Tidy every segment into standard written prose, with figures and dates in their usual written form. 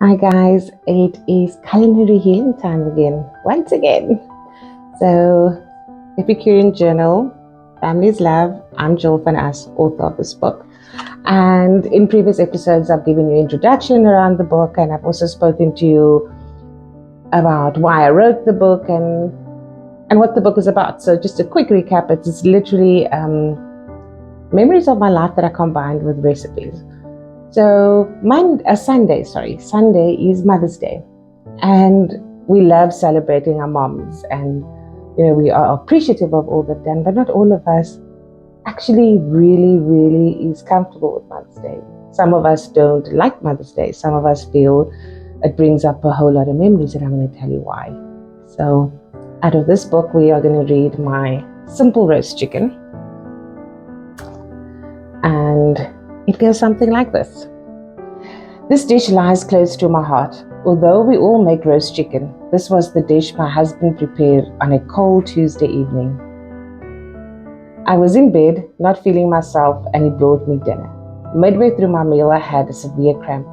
Hi guys, it is Culinary Healing time again, once again. So, Epicurean Journal, Family's Love, I'm Jill Van As, author of this book. And in previous episodes, I've given you introduction around the book, and I've also spoken to you about why I wrote the book and what the book is about. So just a quick recap, it's literally memories of my life that I combined with recipes. So Sunday is Mother's Day, and we love celebrating our moms, and we are appreciative of all they've done, but not all of us actually really is comfortable with Mother's Day. Some of us don't like Mother's Day. Some of us feel it brings up a whole lot of memories, and I'm going to tell you why. So out of this book, we are going to read my simple roast chicken, and it goes something like this. This dish lies close to my heart. Although we all make roast chicken, this was the dish my husband prepared on a cold Tuesday evening. I was in bed, not feeling myself, and he brought me dinner. Midway through my meal, I had a severe cramp,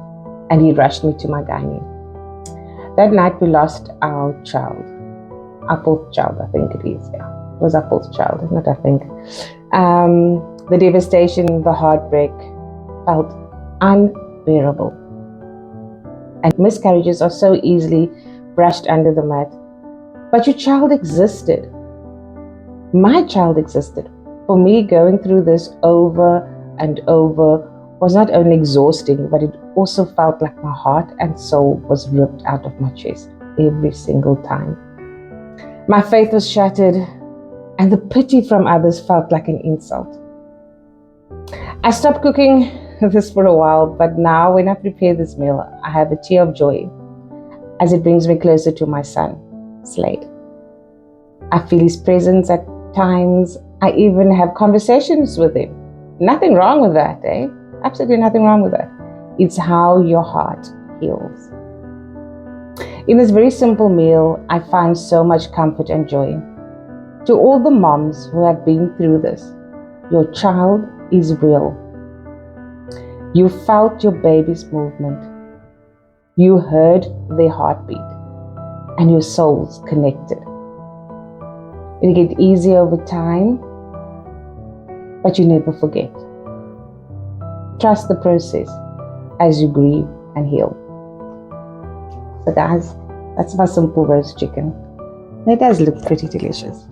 and he rushed me to my gynae. That night, we lost our child. Our fourth child, I think it is. Yeah, it was our fourth child, not I think. The devastation, the heartbreak felt unbearable. And miscarriages are so easily brushed under the mat. But your child existed. My child existed. For me, going through this over and over was not only exhausting, but it also felt like my heart and soul was ripped out of my chest every single time. My faith was shattered, and the pity from others felt like an insult. I stopped cooking this for a while, but now when I prepare this meal, I have a tear of joy as it brings me closer to my son, Slade. I feel his presence at times. I even have conversations with him. Nothing wrong with that, eh? Absolutely nothing wrong with that. It's how your heart heals. In this very simple meal, I find so much comfort and joy. To all the moms who have been through this, your child is real. You felt your baby's movement. You heard their heartbeat, and your souls connected. It'll get easier over time, but you never forget. Trust the process as you grieve and heal. So guys, that's my simple roast chicken. It does look pretty delicious.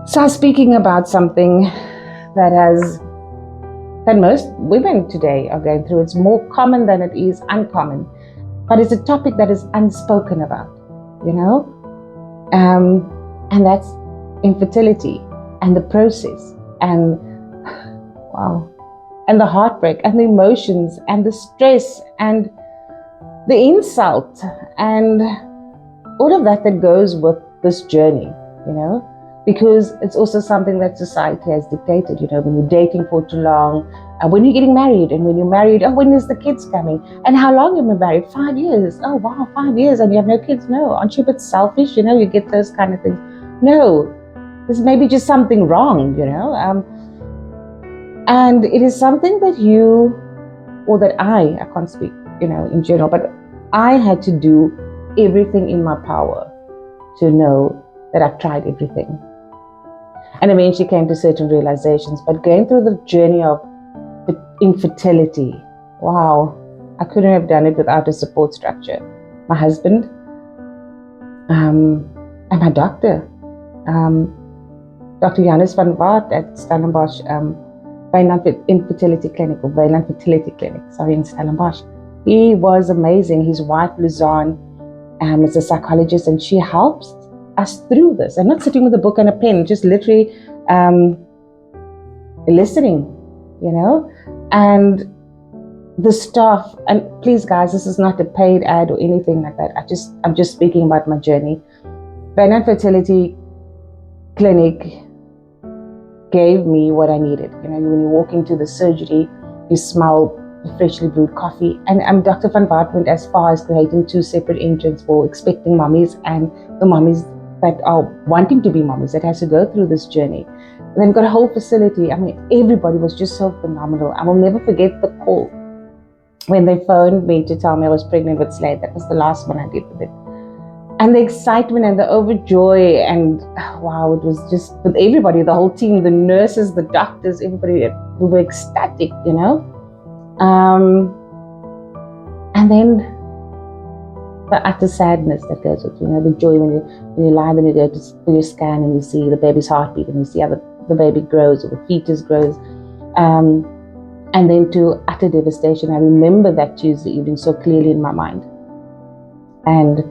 So I'm speaking about something that most women today are going through. It's more common than it is uncommon, but it's a topic that is unspoken about, and that's infertility and the process and and the heartbreak and the emotions and the stress and the insult and all of that goes with this journey, because it's also something that society has dictated, when you're dating for too long, and when you're getting married, and when you're married, when is the kids coming? And how long have you been married? 5 years. Oh, wow, 5 years and you have no kids? No. Aren't you a bit selfish? You get those kind of things. No, there's maybe just something wrong, and it is something that I can't speak, in general, but I had to do everything in my power to know that I've tried everything. And eventually came to certain realizations, but going through the journey of infertility, I couldn't have done it without a support structure. My husband, and my doctor, Dr. Janus van Waart at Stellenbosch Infertility Clinic, or Wayland Fertility Clinic, in Stellenbosch. He was amazing. His wife, Luzanne, is a psychologist, and she helps us through this. I'm not sitting with a book and a pen, just literally listening, and the staff. And please, guys, this is not a paid ad or anything like that. I'm just speaking about my journey. Wayland Fertility Clinic gave me what I needed. When you walk into the surgery, you smell freshly brewed coffee, and Dr. van Waart went as far as creating 2 separate entrants for expecting mummies and the mummies that are wanting to be mommies, that has to go through this journey. And then got a whole facility. Everybody was just so phenomenal. I will never forget the call when they phoned me to tell me I was pregnant with Slade. That was the last one I did with it. And the excitement and the overjoy, and wow, it was just with everybody, the whole team, the nurses, the doctors, everybody, we were ecstatic, you know. And then the utter sadness that goes with, you know, the joy when you lie and you go for your scan and you see the baby's heartbeat and you see how the baby grows or the fetus grows. And then to utter devastation. I remember that Tuesday evening so clearly in my mind. And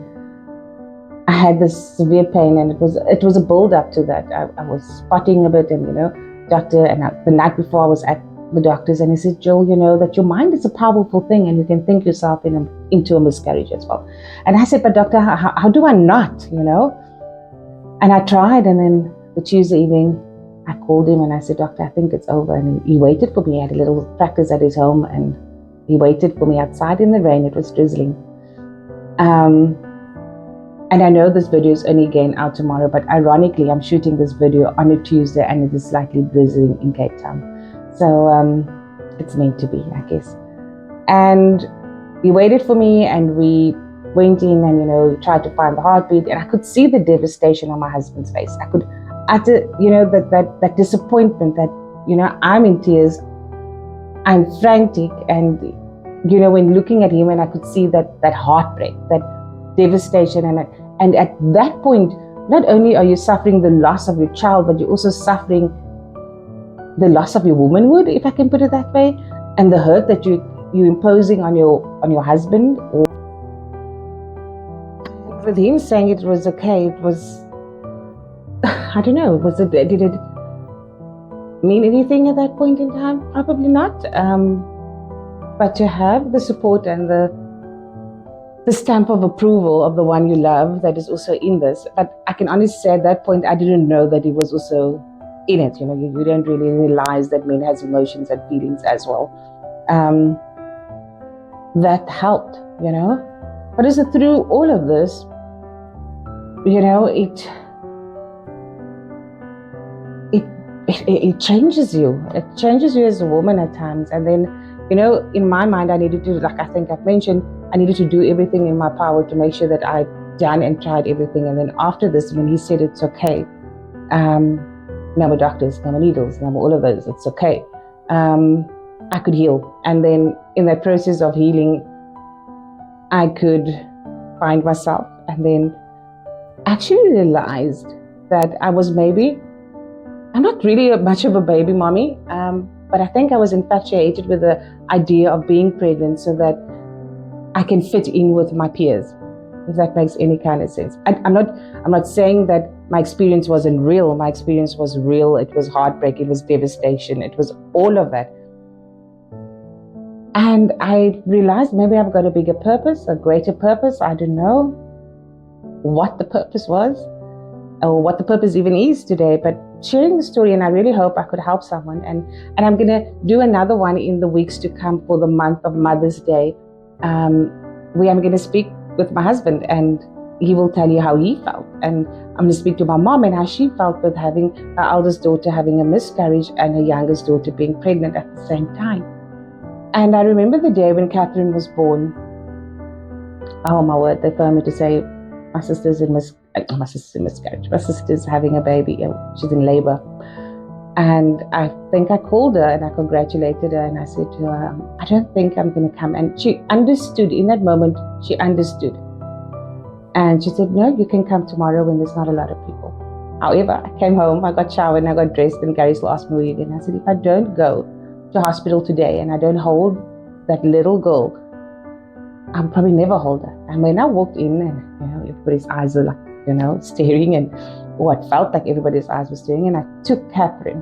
I had this severe pain, and it was a build up to that. I was spotting a bit, and, you know, doctor, and the night before I was at the doctor's, and he said, Jill, you know that your mind is a powerful thing, and you can think yourself into a miscarriage as well. And I said, but doctor, how do I not, you know? And I tried, and then the Tuesday evening, I called him and I said, doctor, I think it's over. And he waited for me. He had a little practice at his home, and he waited for me outside in the rain. It was drizzling. And I know this video is only going out tomorrow, but ironically, I'm shooting this video on a Tuesday and it is slightly drizzling in Cape Town. So it's meant to be, I guess. And he waited for me, and we went in and, you know, tried to find the heartbeat, and I could see the devastation on my husband's face. I could utter, you know, that disappointment, that, you know, I'm in tears, I'm frantic, and, you know, when looking at him, and I could see that heartbreak, that devastation, and at that point, not only are you suffering the loss of your child, but you're also suffering the loss of your womanhood, if I can put it that way, and the hurt that you're imposing on your husband. With him saying it was okay, it was, I don't know, did it mean anything at that point in time? Probably not. But to have the support and the stamp of approval of the one you love that is also in this. But I can honestly say at that point, I didn't know that he was also in it. You know, you don't really realize that man has emotions and feelings as well. That helped, you know. But is it through all of this, you know, it changes you. It changes you as a woman at times. And then, you know, in my mind, I needed to, like I think I've mentioned, I needed to do everything in my power to make sure that I'd done and tried everything. And then after this, when he said it's okay, no more doctors, no more needles, no more all of those, it's okay, I could heal. And then in that process of healing, I could find myself, and then actually realized that I was I'm not really much of a baby mommy, but I think I was infatuated with the idea of being pregnant so that I can fit in with my peers, if that makes any kind of sense. I'm not saying that my experience wasn't real. My experience was real. It was heartbreak. It was devastation. It was all of that. And I realized maybe I've got a bigger purpose, a greater purpose. I don't know what the purpose was or what the purpose even is today, but sharing the story, and I really hope I could help someone. And I'm going to do another one in the weeks to come for the month of Mother's Day, where I'm going to speak with my husband, and he will tell you how he felt. And I'm going to speak to my mom and how she felt with having her eldest daughter having a miscarriage and her youngest daughter being pregnant at the same time. And I remember the day when Catherine was born. Oh my word, they phoned me to say my sister's in miscarriage. My sister's having a baby. She's in labor. And I think I called her and I congratulated her, and I said to her, I don't think I'm going to come. And she understood in that moment. She understood. And she said, no, you can come tomorrow when there's not a lot of people. However, I came home, I got showered and I got dressed, and Gary still asked me again. I said, if I don't go to hospital today and I don't hold that little girl, I'll probably never hold her. And when I walked in, and, you know, everybody's eyes were like, you know, staring, and what felt like everybody's eyes were staring, and I took Catherine,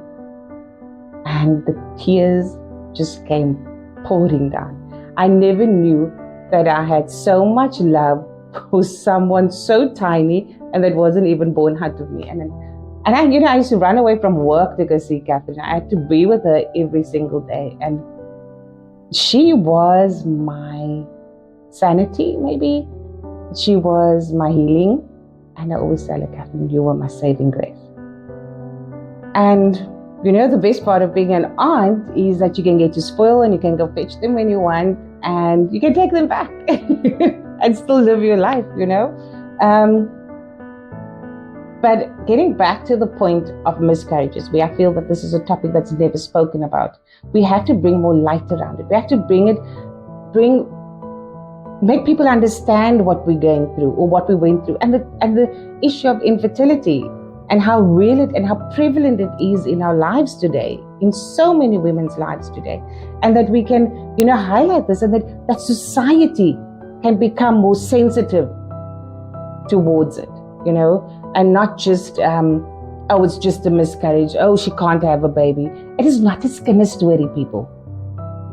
and the tears just came pouring down. I never knew that I had so much love for someone so tiny and that wasn't even born out of me. And I, you know, I used to run away from work to go see Catherine. I had to be with her every single day, and she was my sanity, maybe. She was my healing. And I always tell her, Catherine, you were my saving grace. And, you know, the best part of being an aunt is that you can get to spoil and you can go fetch them when you want. and you can take them back and still live your life, But getting back to the point of miscarriages, I feel that this is a topic that's never spoken about. We have to bring more light around it. We have to make people understand what we're going through or what we went through, and the issue of infertility and how real it and how prevalent it is in our lives today, in so many women's lives today, and that we can, highlight this, and that society can become more sensitive towards it, and not just, oh, it's just a miscarriage. Oh, she can't have a baby. It is not a skinny story, people.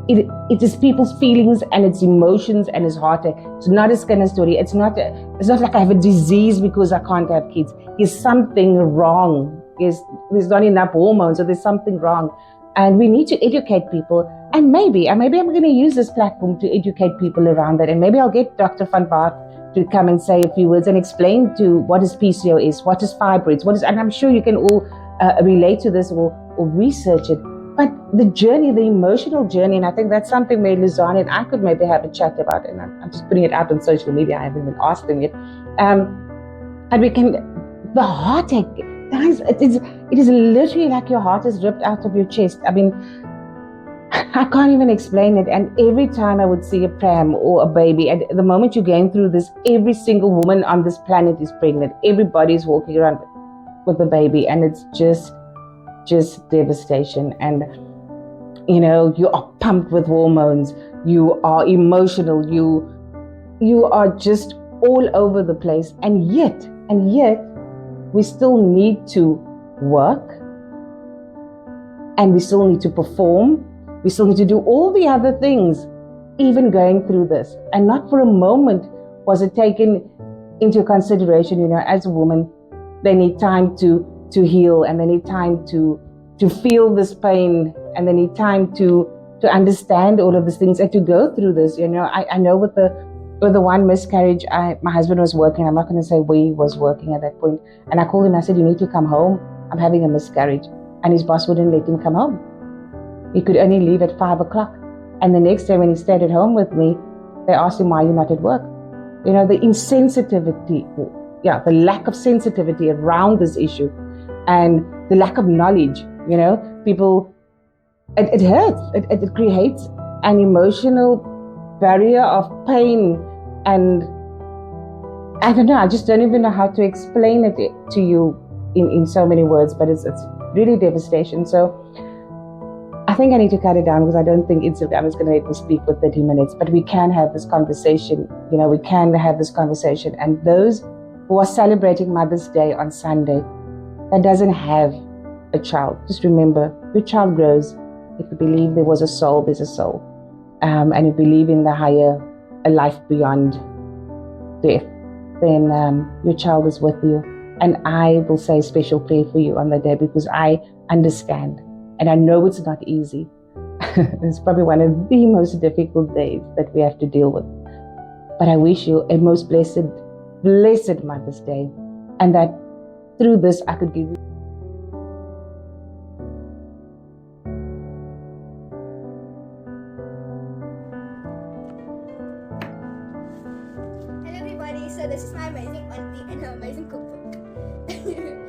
It is people's feelings and its emotions and its heartache. It's not a skinny story. It's not like I have a disease because I can't have kids. There's something wrong. There's not enough hormones, or there's something wrong. And we need to educate people. And maybe I'm going to use this platform to educate people around that. And maybe I'll get Dr. Van Baart to come and say a few words and explain to what is PCOS, what is fibroids, and I'm sure you can all relate to this or research it. But the journey, the emotional journey, and I think that's something maybe Lizanne and I could maybe have a chat about, and I'm just putting it out on social media. I haven't even asked them yet. And we can, the heartache, guys, it is literally like your heart is ripped out of your chest. I mean, I can't even explain it. And every time I would see a pram or a baby, and the moment you're going through this, every single woman on this planet is pregnant. Everybody's walking around with a baby, and it's just devastation. And you are pumped with hormones, you are emotional, you are just all over the place, and yet we still need to work, and we still need to perform, we still need to do all the other things, even going through this. And not for a moment was it taken into consideration, as a woman, they need time to heal, and they need time to feel this pain, and they need time to understand all of these things and to go through this. I know with the one miscarriage, my husband was working. I'm not going to say where he was working at that point. And I called him. I said, "You need to come home. I'm having a miscarriage." And his boss wouldn't let him come home. He could only leave at 5 o'clock. And the next day when he stayed at home with me, they asked him, "Why are you not at work?" The insensitivity, the lack of sensitivity around this issue, and the lack of knowledge. People, it hurts. It creates an emotional barrier of pain, and I don't know. I just don't even know how to explain it to you in so many words. But it's really devastation. So I think I need to cut it down, because I don't think Instagram is going to let me speak for 30 minutes. But we can have this conversation. We can have this conversation. And those who are celebrating Mother's Day on Sunday, that doesn't have a child, just remember, your child grows. If you believe there was a soul, there's a soul. And if you believe in a life beyond death, then your child is with you. And I will say a special prayer for you on that day, because I understand. And I know it's not easy. It's probably one of the most difficult days that we have to deal with. But I wish you a most blessed Mother's Day. And that through this, I could give you Hello everybody, so this is my amazing auntie and her amazing cookbook.